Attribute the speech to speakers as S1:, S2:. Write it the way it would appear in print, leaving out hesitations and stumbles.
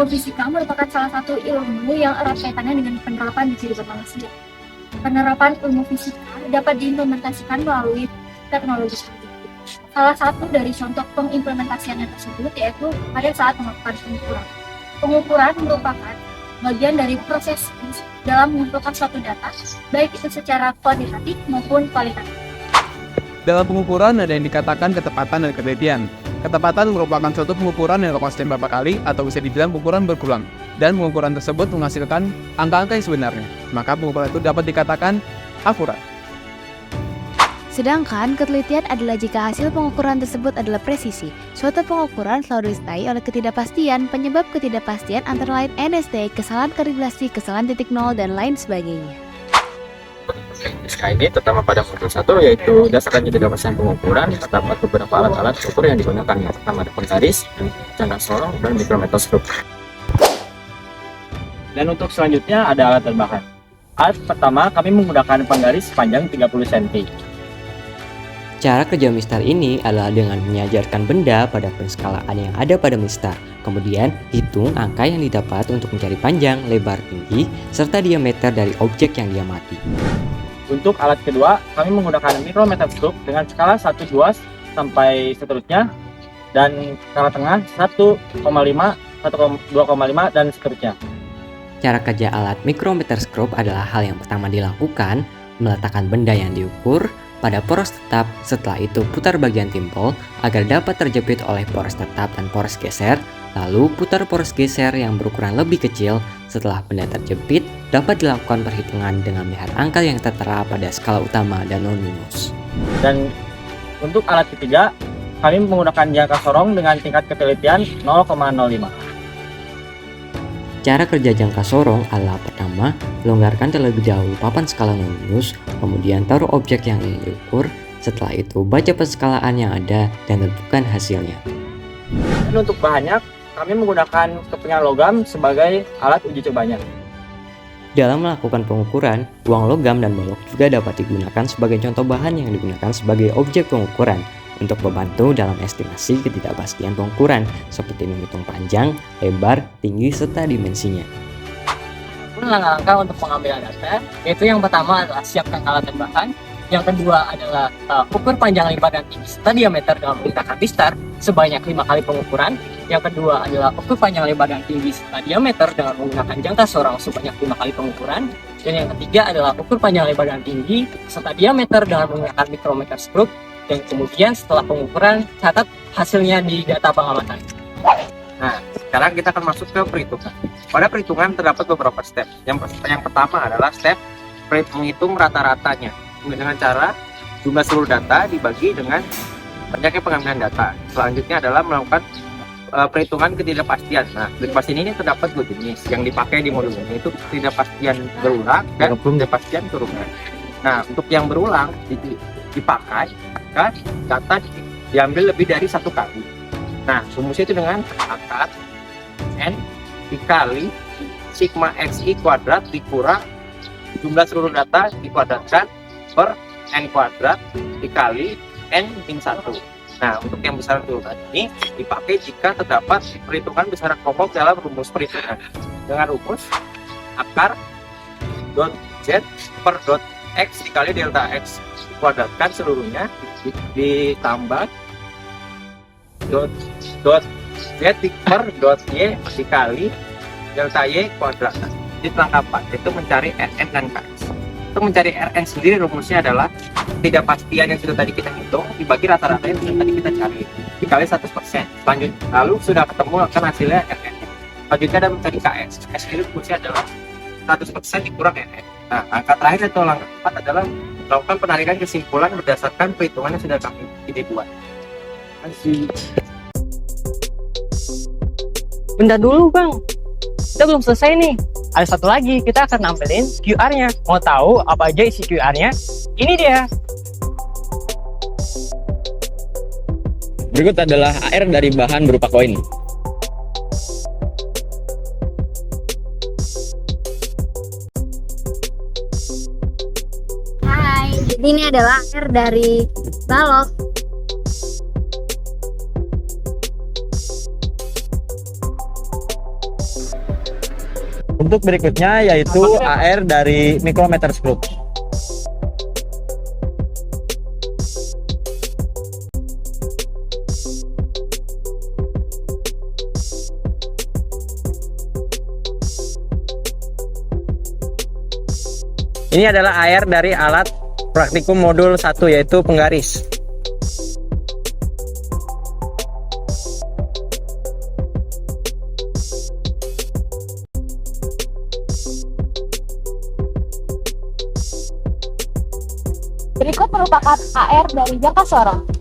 S1: Ilmu fisika merupakan salah satu ilmu yang erat kaitannya dengan penerapan di kehidupan manusia. Penerapan ilmu fisika dapat diimplementasikan melalui teknologi seperti itu. Salah satu dari contoh pengimplementasiannya tersebut yaitu pada saat melakukan pengukuran. Pengukuran merupakan bagian dari proses dalam mengumpulkan suatu data, baik itu secara kuantitatif maupun kualitatif.
S2: Dalam pengukuran ada yang dikatakan ketepatan dan ketelitian. Ketepatan merupakan suatu pengukuran yang konsisten beberapa kali atau bisa dibilang pengukuran berulang. Dan pengukuran tersebut menghasilkan angka-angka yang sebenarnya. Maka pengukuran itu dapat dikatakan akurat.
S3: Sedangkan ketelitian adalah jika hasil pengukuran tersebut adalah presisi. Suatu pengukuran selalu disertai oleh ketidakpastian. Penyebab ketidakpastian antara lain NST, kesalahan kalibrasi, kesalahan titik nol, dan lain sebagainya.
S4: SK ini terutama pada modul 1 yaitu berdasarkan ketidakpastian pengukuran terdapat beberapa alat-alat ukur yang digunakan. Yang pertama ada penggaris, jangka sorong, dan mikrometerskop. Dan untuk selanjutnya ada alat tambahan. Alat pertama kami menggunakan penggaris sepanjang 30 cm.
S5: Cara kerja mistar ini adalah dengan menyajarkan benda pada penskalaan yang ada pada mistar. Kemudian, hitung angka yang didapat untuk mencari panjang, lebar, tinggi, serta diameter dari objek yang diamati.
S4: Untuk alat kedua, kami menggunakan mikrometerskop dengan skala 1, 2, sampai seterusnya. Dan skala tengah 1,5, 2,5, dan seterusnya.
S5: Cara kerja alat mikrometerskop adalah hal yang pertama dilakukan, meletakkan benda yang diukur pada poros tetap, setelah itu putar bagian timpol agar dapat terjepit oleh poros tetap dan poros geser, lalu putar poros geser yang berukuran lebih kecil. Setelah benda terjepit, dapat dilakukan perhitungan dengan melihat angka yang tertera pada skala utama dan non-minus.
S4: Dan untuk alat ketiga, kami menggunakan jangka sorong dengan tingkat ketelitian 0,05.
S5: Cara kerja jangka sorong adalah pertama, longgarkan terlebih dahulu papan skala non-minus, kemudian taruh objek yang ingin diukur, setelah itu baca penskalaan yang ada dan tentukan hasilnya.
S4: Dan untuk bahannya, kami menggunakan kepingan logam sebagai alat uji cobanya.
S5: Dalam melakukan pengukuran, uang logam dan balok juga dapat digunakan sebagai contoh bahan yang digunakan sebagai objek pengukuran untuk membantu dalam estimasi ketidakpastian pengukuran seperti menghitung panjang, lebar, tinggi, serta dimensinya.
S6: Langkah-langkah untuk pengambilan data, yaitu yang pertama adalah siapkan alat dan bahan, yang kedua adalah ukur panjang, lebar, dan tinggi serta diameter dengan menggunakan mistar sebanyak 5 kali pengukuran. Yang kedua adalah ukur panjang, lebar, dan tinggi serta diameter dengan menggunakan jangka sorong sebanyak 5 kali pengukuran. Dan yang ketiga adalah ukur panjang, lebar, dan tinggi serta diameter dengan menggunakan mikrometerskop. Dan kemudian setelah pengukuran, catat hasilnya di data pengamatan.
S4: Nah, sekarang kita akan masuk ke perhitungan. Pada perhitungan terdapat beberapa step. Yang pertama adalah step menghitung rata-ratanya dengan cara jumlah seluruh data dibagi dengan banyaknya pengambilan data. Selanjutnya adalah melakukan perhitungan ketidakpastian. Nah, ketidakpastian ini terdapat dua jenis yang dipakai di modul ini, itu ketidakpastian berulang dan ketidakpastian turunan. Nah, untuk yang berulang dipakai maka data diambil lebih dari satu kali. Nah, rumusnya itu dengan akar N dikali sigma XI kuadrat dikurang jumlah seluruh data dikuadratkan per N kuadrat dikali N min 1. Nah, untuk yang besaran turunan ini dipakai jika terdapat perhitungan besaran pokok dalam rumus perhitungan. Dengan rumus akar dot Z per dot X dikali delta X dikuadratkan seluruhnya ditambah dot Z per dot Y dikali delta Y kuadrat. Di perangkapan itu mencari Rn dan Ks. Untuk mencari Rn sendiri rumusnya adalah ketidakpastian yang sudah tadi kita hitung dibagi rata-rata yang sudah tadi kita cari dikali 100%. Selanjutnya lalu sudah ketemu akan hasilnya Rn. Selanjutnya ada mencari Ks. Ks ini rumusnya adalah 100% dikurang Rn. Nah, angka terakhir atau langkah 4 adalah melakukan penarikan kesimpulan berdasarkan perhitungan yang sudah kami buat. Masih.
S6: Bentar dulu bang, kita belum selesai nih. Ada satu lagi, kita akan nampilin QR-nya. Mau tahu apa aja isi QR-nya? Ini dia.
S7: Berikut adalah AR dari bahan berupa koin.
S3: Hai, jadi ini adalah air dari balok.
S8: Untuk berikutnya yaitu AR dari Micrometers Group. Ini adalah AR dari alat praktikum modul 1 yaitu penggaris.
S1: Berikut merupakan AR dari Jakasoro.